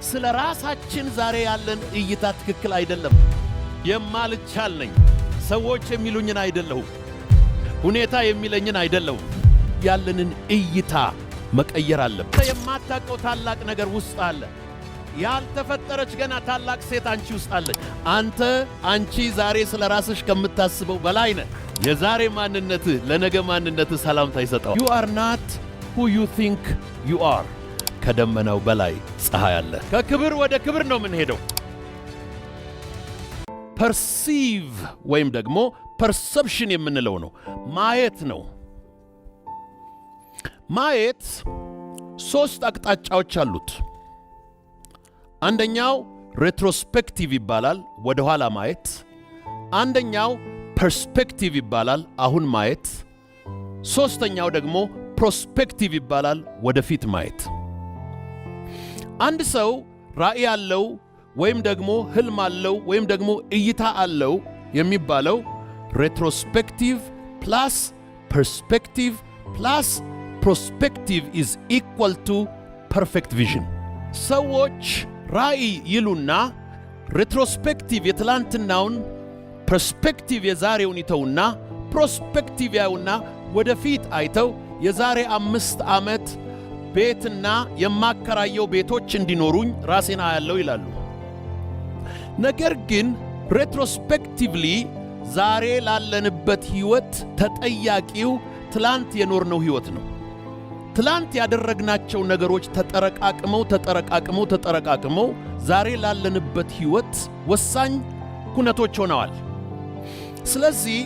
ስለ ራሳችን ዛሬ ያለን እይታ ትክክል አይደለም። የማልቻል ነኝ፣ ሰዎች የሚሉኝን አይደለሁም፣ ሁኔታ የሚለኝን አይደለሁም። ያለንን እይታ መቀየር አለብን። የማታውቀው ታላቅ ነገር ውስጥ አለ። ያልተፈጠረች ገና ታላቅ ሴት አንቺ ውስጥ አለች። አንቺ ዛሬ ስለ ራስሽ ከምታስበው በላይ ነህ። የዛሬ ማንነትህ ለነገ ማንነትህ ሰላምታ ይሰጣል። You are not who you think you are። ከደመናው በላይ ፀሐይ አለ። ከክብር ወደ ክብር ነው የምንሄደው። ፐርሲቭ ወይም ደግሞ ፐርሰፕሽን የምንለው ነው፣ ማየት ነው። ማየት ሶስት አቅጣጫዎች አሉት። አንደኛው ሬትሮስፔክቲቭ ይባላል፣ ወደ ኋላ ማየት። አንደኛው ፐርስፔክቲቭ ይባላል፣ አሁን ማየት። ሶስተኛው ደግሞ ፕሮስፔክቲቭ ይባላል፣ ወደፊት ማየት። አንድ ሰው ራእይ አለው ወይም ደግሞ ህልም አለው ወይም ደግሞ እይታ አለው የሚባለው ሬትሮስፔክቲቭ ፕላስ ፐርስፔክቲቭ ፕላስ ፕሮስፔክቲቭ ኢዝ ኢኳል ቱ ፐርፌክት ቪዥን። ሰዎች ራእይ ይሉና ሬትሮስፔክቲቭ የትላንትናውን፣ ፐርስፔክቲቭ የዛሬውን ይተውና ፕሮስፔክቲቭ ያዩና ወደፊት አይተው የዛሬ 5 ዓመት ቤትና የማከራየው ቤቶች እንዲኖሩኝ ራሴን አያለው ይላሉ። ነገር ግን ሬትሮስፔክቲቭሊ ዛሬ ላለንበት ህይወት ተጠያቂው ትላንት የኖርነው ህይወት ነው። ትላንት ያደረግናቸው ነገሮች ተጠረቃቅመው ዛሬ ላለንበት ህይወት ወሳኝ ኩነቶች ሆነዋል። ስለዚህ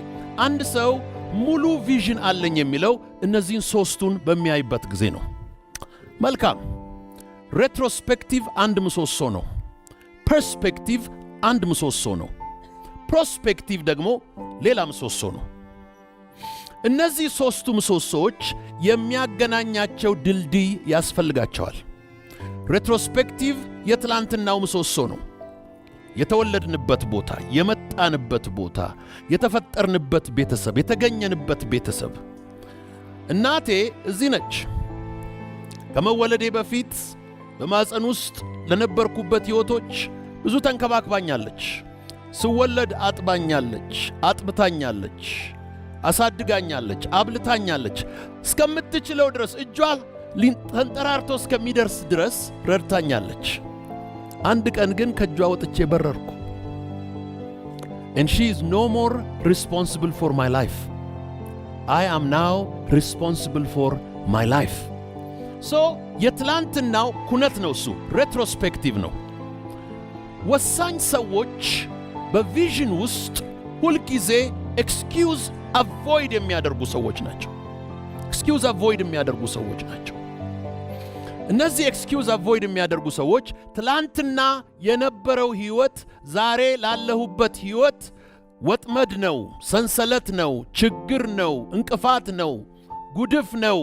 አንድ ሰው ሙሉ ቪዥን አለኝ የሚለው እነዚህን ሶስቱን በሚያይበት ጊዜ ነው። መልካም። ሬትሮስፔክቲቭ አንድ ምሰሶ ነው። ፐርስፔክቲቭ አንድ ምሰሶ ነው። ፕሮስፔክቲቭ ደግሞ ሌላ ምሰሶ ነው። እነዚህ ሶስቱ ምሰሶዎች የሚያገናኛቸው ድልድይ ያስፈልጋቸዋል። ሬትሮስፔክቲቭ የትላንትናው ምሰሶ ነው። የተወለድንበት ቦታ፣ የመጣንበት ቦታ፣ የተፈጠርንበት ቤተሰብ፣ የተገኘንበት ቤተሰብ። እናቴ እዚህ ነች። ከመወለዴ በፊት በማፀን ውስጥ ለነበርኩበት ሕይወቶች ብዙ ተንከባክባኛለች። ስወለድ አጥባኛለች፣ አጥብታኛለች፣ አሳድጋኛለች፣ አብልታኛለች። እስከምትችለው ድረስ እጇ ተንጠራርቶ እስከሚደርስ ድረስ ረድታኛለች። አንድ ቀን ግን ከእጇ ወጥቼ በረርኩ። And she is no more responsible for my life. I am now responsible for my life. So የትላንትናው ኩነት ነው፣ እሱ ሬትሮስፔክቲቭ ነው። ወሳኝ ሰዎች በቪዥን ውስጥ ሁልጊዜ ኤክስኪውዝ አቮይድ የሚያደርጉ ሰዎች ናቸው። ኤክስኪውዝ አቮይድ የሚያደርጉ ሰዎች ናቸው። እነዚህ ኤክስኪውዝ አቮይድ የሚያደርጉ ሰዎች ትላንትና የነበረው ህይወት ዛሬ ላለሁበት ህይወት ወጥመድ ነው፣ ሰንሰለት ነው፣ ችግር ነው፣ እንቅፋት ነው፣ ጉድፍ ነው፣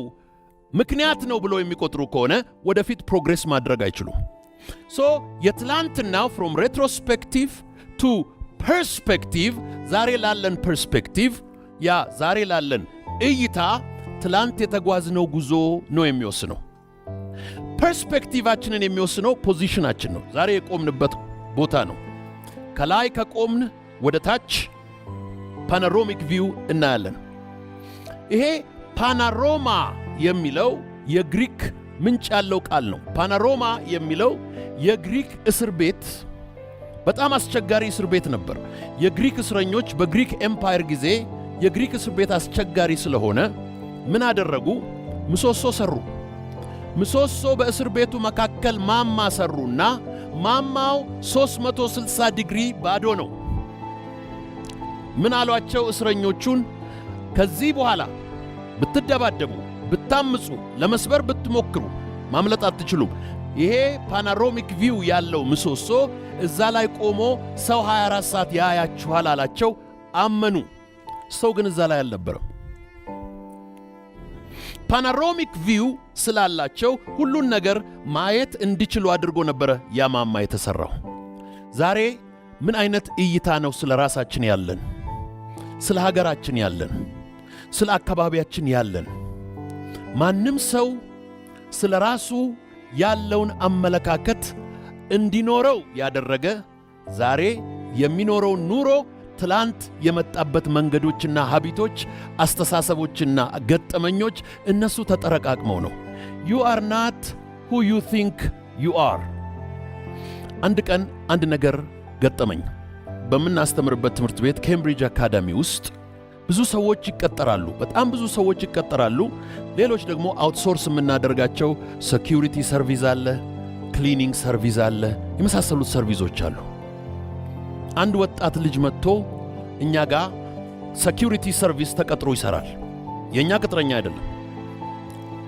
ምክንያት ነው ብሎ የሚቆጥሩ ከሆነ ወደፊት ፕሮግሬስ ማድረግ አይችሉም። ሶ የትላንትናው ፍሮም ሬትሮስፔክቲቭ ቱ ፐርስፔክቲቭ፣ ዛሬ ላለን ፐርስፔክቲቭ፣ ያ ዛሬ ላለን እይታ ትላንት የተጓዝነው ጉዞ ነው የሚወስነው። ፐርስፔክቲቫችንን የሚወስነው ፖዚሽናችን ነው፣ ዛሬ የቆምንበት ቦታ ነው። ከላይ ከቆምን ወደ ታች ፓኖራሚክ ቪው እናያለን። ይሄ ፓኖራማ የሚለው የግሪክ ምንጭ ያለው ቃል ነው። ፓኖራማ የሚለው የግሪክ እስር ቤት በጣም አስቸጋሪ እስር ቤት ነበር። የግሪክ እስረኞች በግሪክ ኤምፓየር ጊዜ የግሪክ እስር ቤት አስቸጋሪ ስለሆነ ምን አደረጉ? ምሰሶ ሰሩ። ምሰሶ በእስር ቤቱ መካከል ማማ ሰሩና ማማው 360 ዲግሪ ባዶ ነው። ምን አሏቸው እስረኞቹን? ከዚህ በኋላ ብትደባደቡ፣ ብታምፁ፣ ለመስበር ብትሞክሩ ማምለጥ አትችሉም። ይሄ ፓኖራሚክ ቪው ያለው ምሰሶ እዛ ላይ ቆሞ ሰው 24 ሰዓት ያያችኋል አላቸው። አመኑ። ሰው ግን እዛ ላይ አልነበረም። ፓኖራሚክ ቪው ስላላቸው ሁሉን ነገር ማየት እንዲችሉ አድርጎ ነበረ ያ ማማ የተሰራው። ዛሬ ምን አይነት እይታ ነው ስለ ራሳችን ያለን? ስለ ሀገራችን ያለን? ስለ አካባቢያችን ያለን? ማንም ሰው ስለ ራሱ ያለውን አመለካከት እንዲኖረው ያደረገ ዛሬ የሚኖረው ኑሮ ትላንት የመጣበት መንገዶችና ሀቢቶች፣ አስተሳሰቦችና ገጠመኞች እነሱ ተጠረቃቅመው ነው። you are not who you think you are። አንድ ቀን አንድ ነገር ገጠመኝ። በምናስተምርበት ትምህርት ቤት ኬምብሪጅ አካዳሚ ውስጥ ብዙ ሰዎች ይቀጠራሉ። በጣም ብዙ ሰዎች ይቀጠራሉ። ሌሎች ደግሞ አውትሶርስ የምናደርጋቸው ሴኩሪቲ ሰርቪስ አለ፣ ክሊኒንግ ሰርቪስ አለ፣ የመሳሰሉት ሰርቪሶች አሉ። አንድ ወጣት ልጅ መጥቶ እኛ ጋር ሴኩሪቲ ሰርቪስ ተቀጥሮ ይሰራል። የኛ ቅጥረኛ አይደለም፣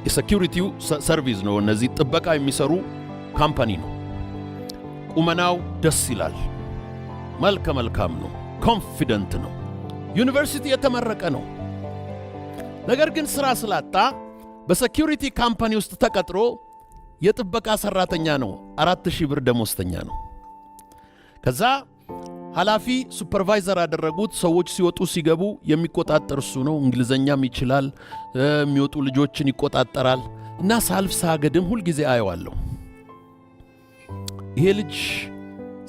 የሴኩሪቲው ሰርቪስ ነው። እነዚህ ጥበቃ የሚሰሩ ካምፓኒ ነው። ቁመናው ደስ ይላል፣ መልከ መልካም ነው፣ ኮንፊደንት ነው፣ ዩኒቨርሲቲ የተመረቀ ነው። ነገር ግን ሥራ ስላጣ በሴኩሪቲ ካምፓኒ ውስጥ ተቀጥሮ የጥበቃ ሠራተኛ ነው። 4000 ብር ደሞዝተኛ ነው። ከዛ ኃላፊ ሱፐርቫይዘር ያደረጉት ሰዎች ሲወጡ ሲገቡ የሚቆጣጠር እሱ ነው። እንግሊዘኛም ይችላል፣ የሚወጡ ልጆችን ይቆጣጠራል። እና ሳልፍ ሳገድም ሁልጊዜ አየዋለሁ። ይሄ ልጅ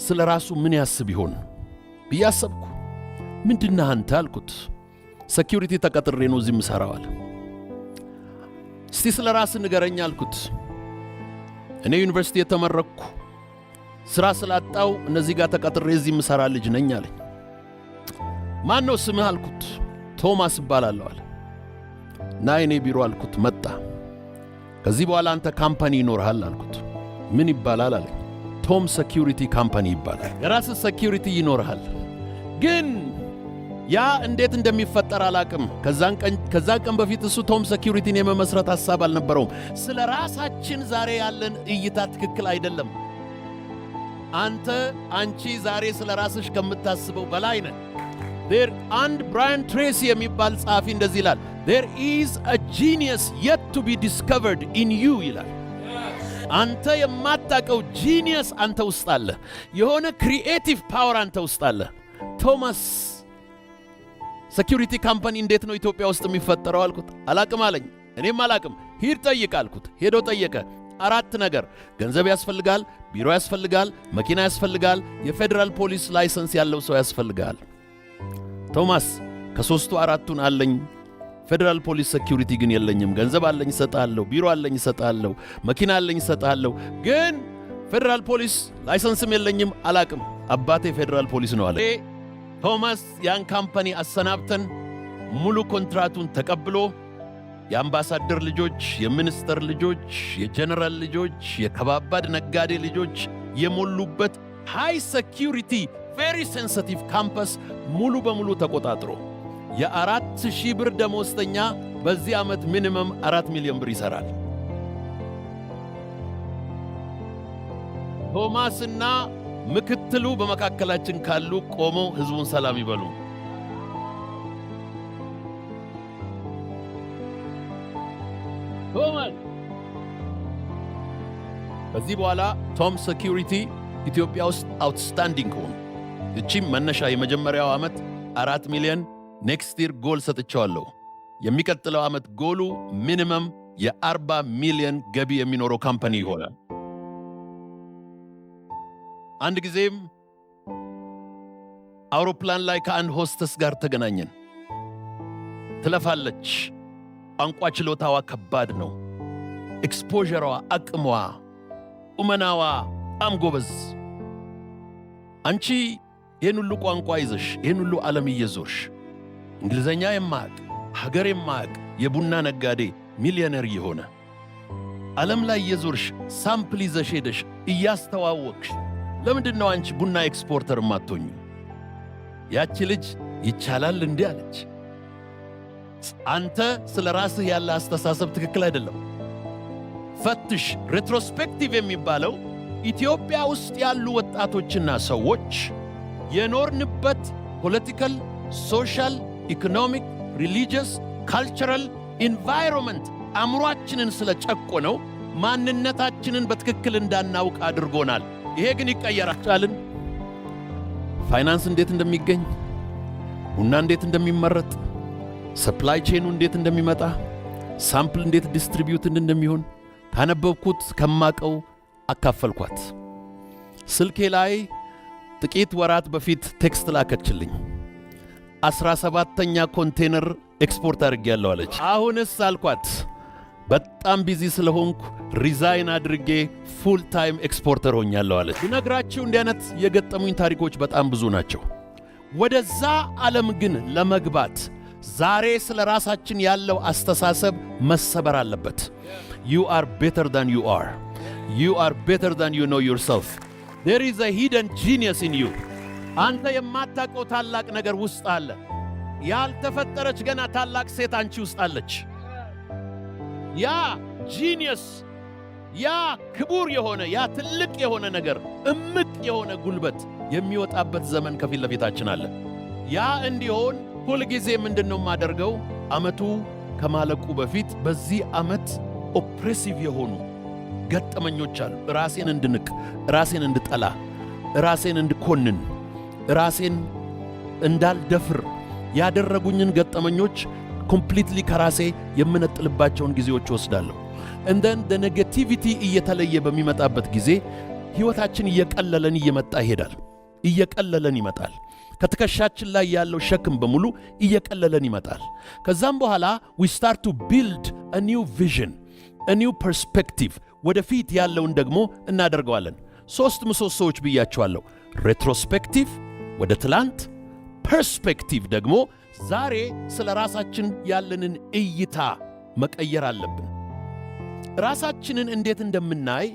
ስለ ራሱ ምን ያስብ ይሆን ብዬ አሰብኩ። ምንድነህ አንተ አልኩት። ሴኩሪቲ ተቀጥሬ ነው እዚህ የምሰራው አለ። እስቲ ስለ ራስህ ንገረኝ አልኩት። እኔ ዩኒቨርሲቲ የተመረቅኩ ሥራ ስላጣው እነዚህ ጋር ተቀጥሬ እዚህ የምሰራ ልጅ ነኝ አለኝ። ማን ነው ስምህ አልኩት። ቶማስ እባላለሁ አለ። ና የኔ ቢሮ አልኩት። መጣ። ከዚህ በኋላ አንተ ካምፓኒ ይኖርሃል አልኩት። ምን ይባላል አለኝ። ቶም ሴኩሪቲ ካምፓኒ ይባላል። የራስህ ሴኩሪቲ ይኖርሃል። ግን ያ እንዴት እንደሚፈጠር አላቅም። ከዛን ቀን በፊት እሱ ቶም ሴኩሪቲን የመመስረት ሐሳብ አልነበረውም። ስለ ራሳችን ዛሬ ያለን እይታ ትክክል አይደለም። አንቺ ዛሬ ስለ ራስሽ ከምታስበው በላይ ነህ። አንድ ብራያን ትሬሲ የሚባል ጸሐፊ እንደዚህ ይላል፣ there is a genius yet to be discovered in you ይላል። አንተ የማታውቀው ጂኒየስ አንተ ውስጥ አለ። የሆነ ክሪኤቲቭ ፓወር አንተ ውስጥ አለ። ቶማስ ሴኩሪቲ ካምፓኒ እንዴት ነው ኢትዮጵያ ውስጥ የሚፈጠረው አልኩት። አላቅም አለኝ። እኔም አላቅም። ሂድ ጠይቅ አልኩት። ሄዶ ጠየቀ። 4 ነገር ገንዘብ ያስፈልጋል፣ ቢሮ ያስፈልጋል፣ መኪና ያስፈልጋል፣ የፌደራል ፖሊስ ላይሰንስ ያለው ሰው ያስፈልጋል። ቶማስ ከሦስቱ 4ቱን አለኝ፣ ፌደራል ፖሊስ ሴኩሪቲ ግን የለኝም። ገንዘብ አለኝ እሰጣለሁ፣ ቢሮ አለኝ እሰጣለሁ፣ መኪና አለኝ እሰጣለሁ፣ ግን ፌደራል ፖሊስ ላይሰንስም የለኝም፣ አላቅም። አባቴ ፌደራል ፖሊስ ነው አለ። ቶማስ ያን ካምፓኒ አሰናብተን ሙሉ ኮንትራቱን ተቀብሎ የአምባሳደር ልጆች፣ የሚኒስተር ልጆች፣ የጀነራል ልጆች፣ የከባባድ ነጋዴ ልጆች የሞሉበት ሃይ ሴኩሪቲ ቬሪ ሴንሲቲቭ ካምፐስ ሙሉ በሙሉ ተቆጣጥሮ የ4000 ብር ደሞዝተኛ በዚህ ዓመት ሚኒመም 4 ሚሊዮን ብር ይሠራል። ቶማስና ምክትሉ በመካከላችን ካሉ ቆመው ሕዝቡን ሰላም ይበሉ። ቶማስ ከዚህ በኋላ ቶም ሴኩሪቲ ኢትዮጵያ ውስጥ አውትስታንዲንግ ሆነ። እቺም መነሻ የመጀመሪያው ዓመት 4 ሚሊዮን ኔክስት ይር ጎል ሰጥቼዋለሁ። የሚቀጥለው ዓመት ጎሉ ሚኒመም የ40 ሚሊዮን ገቢ የሚኖረው ካምፓኒ ይሆናል። አንድ ጊዜም አውሮፕላን ላይ ከአንድ ሆስተስ ጋር ተገናኘን። ትለፋለች። ቋንቋ ችሎታዋ ከባድ ነው። ኤክስፖዠሯ፣ አቅሟ፣ ቁመናዋ በጣም ጎበዝ። አንቺ ይህን ሁሉ ቋንቋ ይዘሽ ይህን ሁሉ ዓለም እየዞርሽ እንግሊዘኛ የማያቅ ሀገር የማያቅ የቡና ነጋዴ ሚሊዮነር የሆነ ዓለም ላይ እየዞርሽ ሳምፕል ይዘሽ ሄደሽ እያስተዋወቅሽ ለምንድን ነው አንቺ ቡና ኤክስፖርተር የማትሆኚ? ያቺ ልጅ ይቻላል እንዲህ አለች። አንተ ስለ ራስህ ያለ አስተሳሰብ ትክክል አይደለም። ፈትሽ። ሬትሮስፔክቲቭ የሚባለው ኢትዮጵያ ውስጥ ያሉ ወጣቶችና ሰዎች የኖርንበት ፖለቲካል፣ ሶሻል፣ ኢኮኖሚክ፣ ሪሊጂየስ፣ ካልቸራል ኢንቫይሮንመንት አእምሯችንን ስለጨቆነው ማንነታችንን በትክክል እንዳናውቅ አድርጎናል። ይሄ ግን ይቀየራል። ፋይናንስ እንዴት እንደሚገኝ፣ ቡና እንዴት እንደሚመረጥ፣ ሰፕላይ ቼኑ እንዴት እንደሚመጣ፣ ሳምፕል እንዴት ዲስትሪቢዩት እንደሚሆን ካነበብኩት ከማቀው አካፈልኳት። ስልኬ ላይ ጥቂት ወራት በፊት ቴክስት ላከችልኝ። 17ኛ ኮንቴነር ኤክስፖርት አድርጌያለሁ አለች። አሁንስ አልኳት በጣም ቢዚ ስለሆንኩ ሪዛይን አድርጌ ፉል ታይም ኤክስፖርተር ሆኛለሁ አለች። ብነግራችሁ እንዲህ አይነት የገጠሙኝ ታሪኮች በጣም ብዙ ናቸው። ወደዛ ዓለም ግን ለመግባት ዛሬ ስለ ራሳችን ያለው አስተሳሰብ መሰበር አለበት። You are better than you are. You are better than you know yourself. There is a hidden genius in you. አንተ የማታውቀው ታላቅ ነገር ውስጥ አለ። ያልተፈጠረች ገና ታላቅ ሴት አንቺ ውስጥ አለች። ያ ጂኒየስ፣ ያ ክቡር የሆነ ያ ትልቅ የሆነ ነገር፣ እምቅ የሆነ ጉልበት የሚወጣበት ዘመን ከፊት ለፊታችን አለ። ያ እንዲሆን ሁልጊዜ ምንድነው የማደርገው? ዓመቱ ከማለቁ በፊት በዚህ ዓመት ኦፕሬሲቭ የሆኑ ገጠመኞች አሉ። ራሴን እንድንቅ፣ ራሴን እንድጠላ፣ ራሴን እንድኮንን፣ ራሴን እንዳልደፍር ያደረጉኝን ገጠመኞች ኮምፕሊትሊ ከራሴ የምነጥልባቸውን ጊዜዎች ወስዳለሁ። እንደን ኔጌቲቪቲ እየተለየ በሚመጣበት ጊዜ ሕይወታችን እየቀለለን እየመጣ ይሄዳል። እየቀለለን ይመጣል። ከትከሻችን ላይ ያለው ሸክም በሙሉ እየቀለለን ይመጣል። ከዛም በኋላ we start to build a new vision, a new perspective. ወደፊት ያለውን ደግሞ እናደርገዋለን። 3 ምሰሶዎች ብያቸዋለሁ። ሬትሮስፔክቲቭ ወደ ትላንት፣ ፐርስፔክቲቭ ደግሞ ዛሬ ስለ ራሳችን ያለንን እይታ መቀየር አለብን። ራሳችንን እንዴት እንደምናይ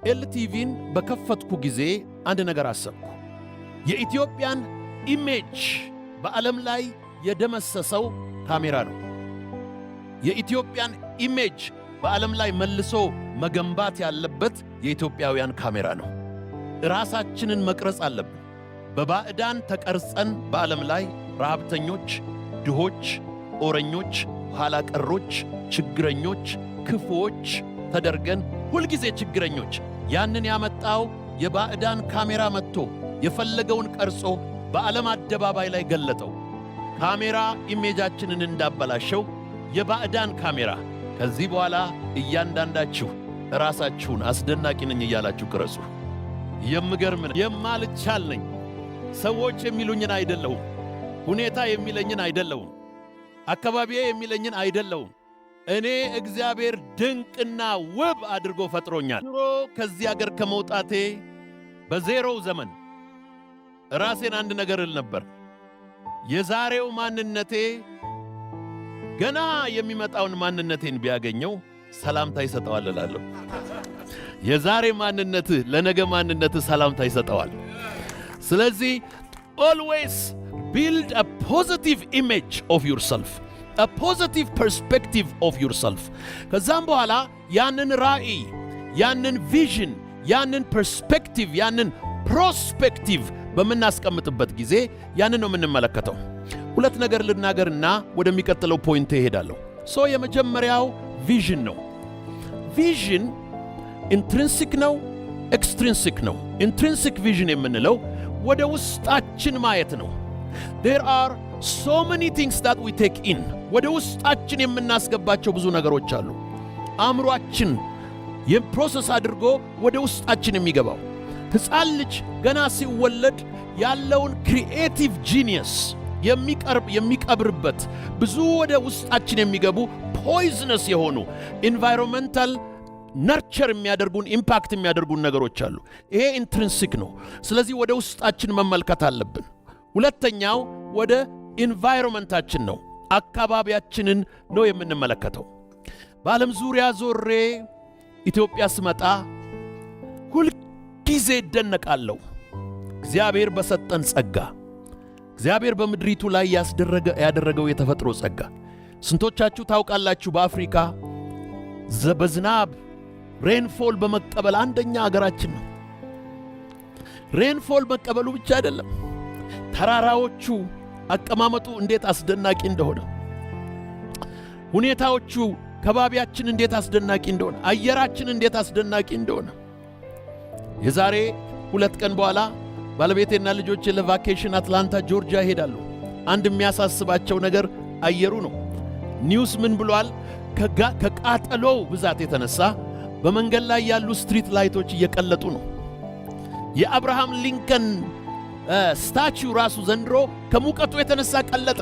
ኤልቲቪን በከፈትኩ ጊዜ አንድ ነገር አሰብኩ። የኢትዮጵያን ኢሜጅ በዓለም ላይ የደመሰሰው ካሜራ ነው። የኢትዮጵያን ኢሜጅ በዓለም ላይ መልሶ መገንባት ያለበት የኢትዮጵያውያን ካሜራ ነው። ራሳችንን መቅረጽ አለብን። በባዕዳን ተቀርጸን በዓለም ላይ ረሃብተኞች፣ ድሆች፣ ኦረኞች፣ ኋላ ቀሮች፣ ችግረኞች፣ ክፉዎች ተደርገን ሁልጊዜ ችግረኞች። ያንን ያመጣው የባዕዳን ካሜራ መጥቶ የፈለገውን ቀርጾ በዓለም አደባባይ ላይ ገለጠው። ካሜራ ኢሜጃችንን እንዳበላሸው የባዕዳን ካሜራ። ከዚህ በኋላ እያንዳንዳችሁ ራሳችሁን አስደናቂ ነኝ እያላችሁ ቅረጹ። የምገርም ነኝ፣ የማልቻል ነኝ፣ ሰዎች የሚሉኝን አይደለሁም፣ ሁኔታ የሚለኝን አይደለሁም፣ አካባቢዬ የሚለኝን አይደለሁም። እኔ እግዚአብሔር ድንቅና ውብ አድርጎ ፈጥሮኛል። ድሮ ከዚህ አገር ከመውጣቴ በዜሮው ዘመን ራሴን አንድ ነገር እል ነበር። የዛሬው ማንነቴ ገና የሚመጣውን ማንነቴን ቢያገኘው ሰላምታ ይሰጠዋል እላለሁ። የዛሬ ማንነትህ ለነገ ማንነትህ ሰላምታ ይሰጠዋል። ስለዚህ always build a positive image of yourself, a positive perspective of yourself. ከዛም በኋላ ያንን ራእይ፣ ያንን ቪዥን፣ ያንን ፐርስፔክቲቭ፣ ያንን ፕሮስፔክቲቭ በምናስቀምጥበት ጊዜ ያንን ነው የምንመለከተው። ሁለት ነገር ልናገርና ወደሚቀጥለው ፖይንት እሄዳለሁ። የመጀመሪያው ቪዥን ነው። ቪዥን ኢንትሪንሲክ ነው፣ ኤክስትሪንሲክ ነው። ኢንትሪንሲክ ቪዥን የምንለው ወደ ውስጣችን ማየት ነው። there are so many things that we take in. ወደ ውስጣችን የምናስገባቸው ብዙ ነገሮች አሉ። አእምሮአችን የፕሮሰስ አድርጎ ወደ ውስጣችን የሚገባው ሕፃን ልጅ ገና ሲወለድ ያለውን ክሪኤቲቭ ጂኒየስ የሚቀብርበት ብዙ ወደ ውስጣችን የሚገቡ ፖይዝነስ የሆኑ ኢንቫይሮንመንታል ነርቸር የሚያደርጉን ኢምፓክት የሚያደርጉን ነገሮች አሉ። ይሄ ኢንትሪንሲክ ነው። ስለዚህ ወደ ውስጣችን መመልከት አለብን። ሁለተኛው ወደ ኢንቫይሮንመንታችን ነው፣ አካባቢያችንን ነው የምንመለከተው። በዓለም ዙሪያ ዞሬ ኢትዮጵያ ስመጣ ሁልጊዜ እደነቃለሁ። እግዚአብሔር በሰጠን ጸጋ፣ እግዚአብሔር በምድሪቱ ላይ ያደረገው የተፈጥሮ ጸጋ። ስንቶቻችሁ ታውቃላችሁ? በአፍሪካ በዝናብ ሬንፎል በመቀበል አንደኛ አገራችን ነው። ሬንፎል መቀበሉ ብቻ አይደለም፣ ተራራዎቹ አቀማመጡ እንዴት አስደናቂ እንደሆነ፣ ሁኔታዎቹ ከባቢያችን እንዴት አስደናቂ እንደሆነ፣ አየራችን እንዴት አስደናቂ እንደሆነ። የዛሬ 2 ቀን በኋላ ባለቤቴና ልጆቼ ለቫኬሽን አትላንታ ጆርጂያ ይሄዳሉ። አንድ የሚያሳስባቸው ነገር አየሩ ነው። ኒውስ ምን ብሏል? ከቃጠሎው ብዛት የተነሳ በመንገድ ላይ ያሉ ስትሪት ላይቶች እየቀለጡ ነው። የአብርሃም ሊንከን ስታቹ ራሱ ዘንድሮ ከሙቀቱ የተነሳ ቀለጠ።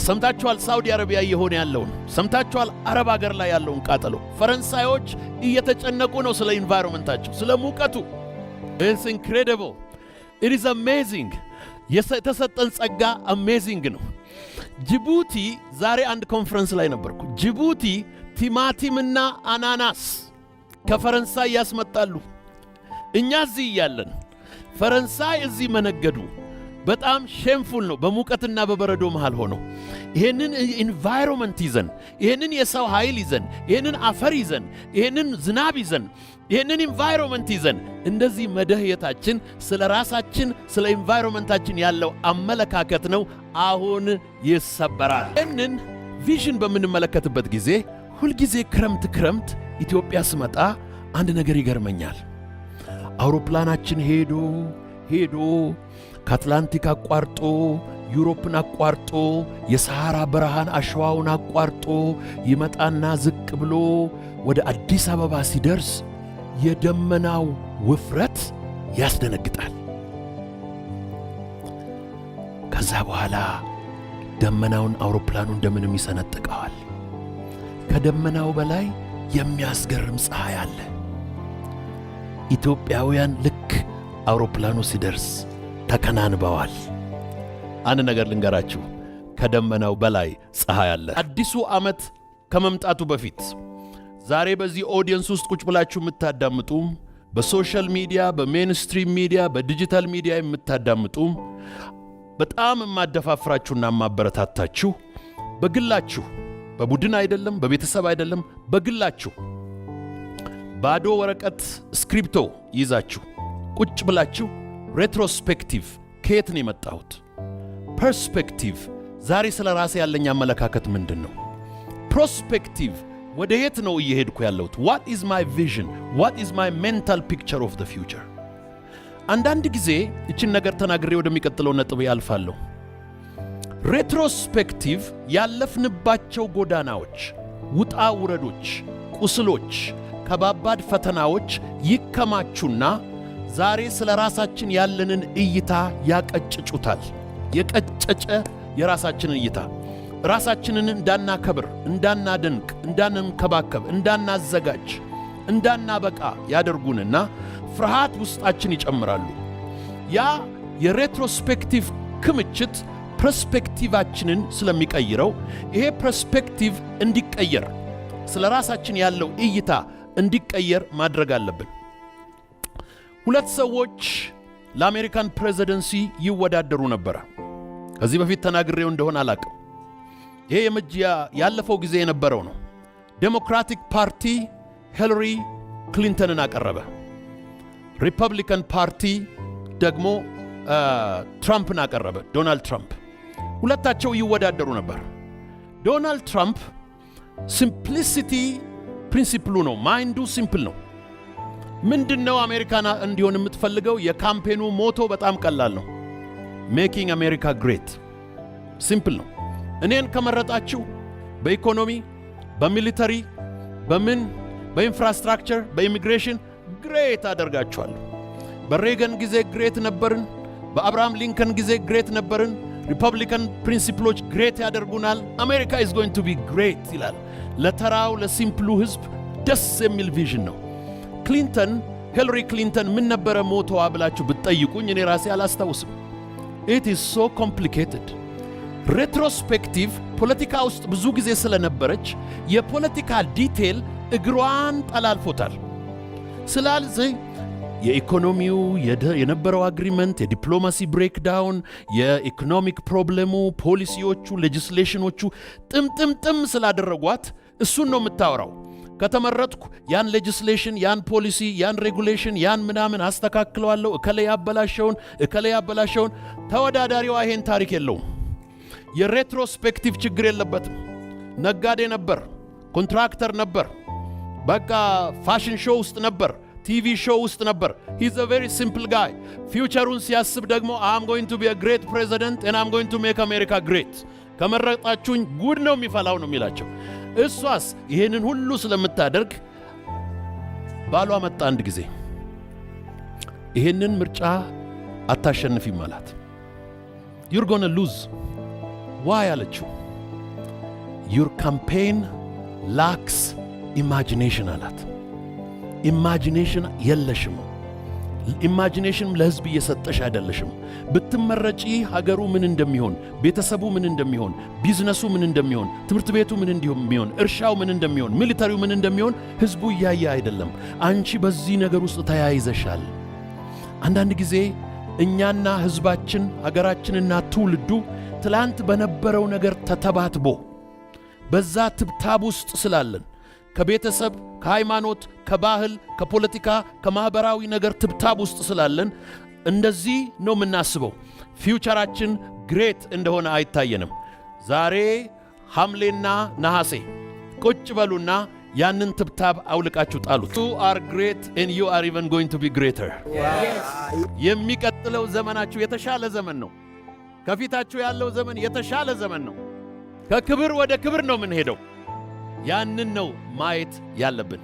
ሰምታችኋል ሳውዲ አረቢያ እየሆነ ያለውን፣ ሰምታችኋል አረብ ሀገር ላይ ያለውን ቃጠሎ። ፈረንሳዮች እየተጨነቁ ነው ስለ ኢንቫይሮንመንታቸው፣ ስለ ሙቀቱ። It's incredible. It is amazing. የተሰጠን ጸጋ አሜዚንግ ነው። ጅቡቲ ዛሬ አንድ ኮንፈረንስ ላይ ነበርኩ። ጅቡቲ ቲማቲምና አናናስ ከፈረንሳይ ያስመጣሉ። እኛ እዚህ እያለን ፈረንሳይ እዚህ መነገዱ በጣም ሼምፉል ነው። በሙቀትና በበረዶ መሃል ሆኖ ይሄንን ኢንቫይሮንመንት ይዘን፣ ይሄንን የሰው ኃይል ይዘን፣ ይሄንን አፈር ይዘን፣ ይሄንን ዝናብ ይዘን፣ ይሄንን ኢንቫይሮንመንት ይዘን እንደዚህ መደህየታችን ስለ ራሳችን ስለ ኢንቫይሮንመንታችን ያለው አመለካከት ነው። አሁን ይሰበራል። ይሄንን ቪዥን በምንመለከትበት ጊዜ ሁልጊዜ ክረምት ኢትዮጵያ ስመጣ አንድ ነገር ይገርመኛል። አውሮፕላናችን ሄዶ ከአትላንቲክ አቋርጦ ዩሮፕን አቋርጦ የሰሐራ በረሃን አሸዋውን አቋርጦ ይመጣና ዝቅ ብሎ ወደ አዲስ አበባ ሲደርስ የደመናው ውፍረት ያስደነግጣል። ከዛ በኋላ ደመናውን አውሮፕላኑ እንደምንም ይሰነጥቀዋል። ከደመናው በላይ የሚያስገርም ፀሐይ አለ። ኢትዮጵያውያን ልክ አውሮፕላኑ ሲደርስ ተከናንበዋል። አንድ ነገር ልንገራችሁ፣ ከደመናው በላይ ፀሐይ አለ። አዲሱ ዓመት ከመምጣቱ በፊት ዛሬ በዚህ ኦዲየንስ ውስጥ ቁጭ ብላችሁ የምታዳምጡ፣ በሶሻል ሚዲያ፣ በሜንስትሪም ሚዲያ፣ በዲጂታል ሚዲያ የምታዳምጡ በጣም የማደፋፍራችሁና የማበረታታችሁ በግላችሁ፣ በቡድን አይደለም፣ በቤተሰብ አይደለም፣ በግላችሁ ባዶ ወረቀት ስክሪፕቶ ይዛችሁ ቁጭ ብላችሁ ሬትሮስፔክቲቭ ከየት ነው የመጣሁት? ፐርስፔክቲቭ ዛሬ ስለ ራሴ ያለኝ አመለካከት ምንድን ነው? ፕሮስፔክቲቭ ወደ የት ነው እየሄድኩ ያለሁት? what is my vision? what is my mental picture of the future? አንዳንድ ጊዜ እችን ነገር ተናግሬ ወደሚቀጥለው ነጥብ ያልፋለሁ። ሬትሮስፔክቲቭ ያለፍንባቸው ጎዳናዎች፣ ውጣ ውረዶች፣ ቁስሎች፣ ከባባድ ፈተናዎች ይከማቹና ዛሬ ስለ ራሳችን ያለንን እይታ ያቀጭጩታል። የቀጨጨ የራሳችንን እይታ ራሳችንን እንዳናከብር፣ እንዳናደንቅ፣ እንዳንንከባከብ፣ እንዳናዘጋጅ፣ እንዳናበቃ ያደርጉንና ፍርሃት ውስጣችን ይጨምራሉ። ያ የሬትሮስፔክቲቭ ክምችት ፐርስፔክቲቫችንን ስለሚቀይረው ይሄ ፐርስፔክቲቭ እንዲቀየር፣ ስለ ራሳችን ያለው እይታ እንዲቀየር ማድረግ አለብን። ሁለት ሰዎች ለአሜሪካን ፕሬዚደንሲ ይወዳደሩ ነበር። ከዚህ በፊት ተናግሬው እንደሆነ አላቅም። ይሄ ያለፈው ጊዜ የነበረው ነው። ዴሞክራቲክ ፓርቲ ሂላሪ ክሊንተንን አቀረበ። ሪፐብሊካን ፓርቲ ደግሞ ትራምፕን አቀረበ፣ ዶናልድ ትራምፕ። ሁለታቸው ይወዳደሩ ነበር። ዶናልድ ትራምፕ ሲምፕሊሲቲ ፕሪንሲፕሉ ነው፣ ማይንዱ ሲምፕል ነው። ምንድነው አሜሪካን እንዲሆን የምትፈልገው? የካምፔኑ ሞቶ በጣም ቀላል ነው፣ ሜኪንግ አሜሪካ ግሬት። ሲምፕል ነው። እኔን ከመረጣችሁ በኢኮኖሚ፣ በሚሊተሪ፣ በኢንፍራስትራክቸር፣ በኢሚግሬሽን ግሬት አደርጋችኋለሁ። በሬገን ጊዜ ግሬት ነበርን፣ በአብርሃም ሊንከን ጊዜ ግሬት ነበርን። ሪፐብሊካን ፕሪንሲፕሎች ግሬት ያደርጉናል። አሜሪካ ኢዝ ጎይንግ ቱ ቢ ግሬት ይላል። ለተራው ለሲምፕሉ ህዝብ ደስ የሚል ቪዥን ነው። ሂላሪ ክሊንተን ምን ነበረ ሞቶዋ ብላችሁ ብትጠይቁኝ እኔ ራሴ አላስታውስም። ኢት ኢዝ ሶ ኮምፕሊኬትድ። ሬትሮስፔክቲቭ ፖለቲካ ውስጥ ብዙ ጊዜ ስለነበረች የፖለቲካ ዲቴል እግሯን ጠላልፎታል። ስለዚህ የኢኮኖሚው የነበረው አግሪመንት፣ የዲፕሎማሲ ብሬክዳውን፣ የኢኮኖሚክ ፕሮብሌሙ፣ ፖሊሲዎቹ፣ ሌጂስሌሽኖቹ ጥምጥምጥም ስላደረጓት እሱን ነው የምታወራው። ከተመረጥኩ ያን ሌጂስሌሽን፣ ያን ፖሊሲ፣ ያን ሬጉሌሽን፣ ያን ምናምን አስተካክለዋለሁ፣ እከሌ ያበላሸውን። ተወዳዳሪዋ ይሄን ታሪክ የለውም። የሬትሮስፔክቲቭ ችግር የለበትም። ነጋዴ ነበር፣ ኮንትራክተር ነበር፣ በቃ ፋሽን ሾው ውስጥ ነበር፣ ቲቪ ሾው ውስጥ ነበር። he's a very simple guy። ፊውቸሩን ሲያስብ ደግሞ I'm going to be a great president and I'm going to make America great። ከመረጣችሁኝ ጉድ ነው የሚፈላው ነው የሚላቸው። እሷስ ይሄንን ሁሉ ስለምታደርግ ባሏ መጣ አንድ ጊዜ። ይሄንን ምርጫ አታሸንፊም አላት። you're going to lose why አለችው። your campaign lacks imagination አላት። ኢማጂኔሽን የለሽም። ኢማጂኔሽንም ለሕዝብ እየሰጠሽ አይደለሽም። ብትመረጪ ሀገሩ ምን እንደሚሆን፣ ቤተሰቡ ምን እንደሚሆን፣ ቢዝነሱ ምን እንደሚሆን፣ ትምህርት ቤቱ ምን እንደሚሆን፣ እርሻው ምን እንደሚሆን፣ ሚሊተሪው ምን እንደሚሆን ሕዝቡ እያየ አይደለም። አንቺ በዚህ ነገር ውስጥ ተያይዘሻል። አንዳንድ ጊዜ እኛና ሕዝባችን ሀገራችንና ትውልዱ ትላንት በነበረው ነገር ተተባትቦ በዛ ትብታብ ውስጥ ስላለን ከቤተሰብ፣ ከሃይማኖት፣ ከባህል፣ ከፖለቲካ፣ ከማኅበራዊ ነገር ትብታብ ውስጥ ስላለን እንደዚህ ነው የምናስበው። ፊውቸራችን ግሬት እንደሆነ አይታየንም። ዛሬ ሐምሌና ነሐሴ ቁጭ በሉና ያንን ትብታብ አውልቃችሁ ጣሉት። you are great and you are even going to be greater. የሚቀጥለው ዘመናችሁ የተሻለ ዘመን ነው። ከፊታችሁ ያለው ዘመን የተሻለ ዘመን ነው። ከክብር ወደ ክብር ነው የምንሄደው። ያንን ነው ማየት ያለብን።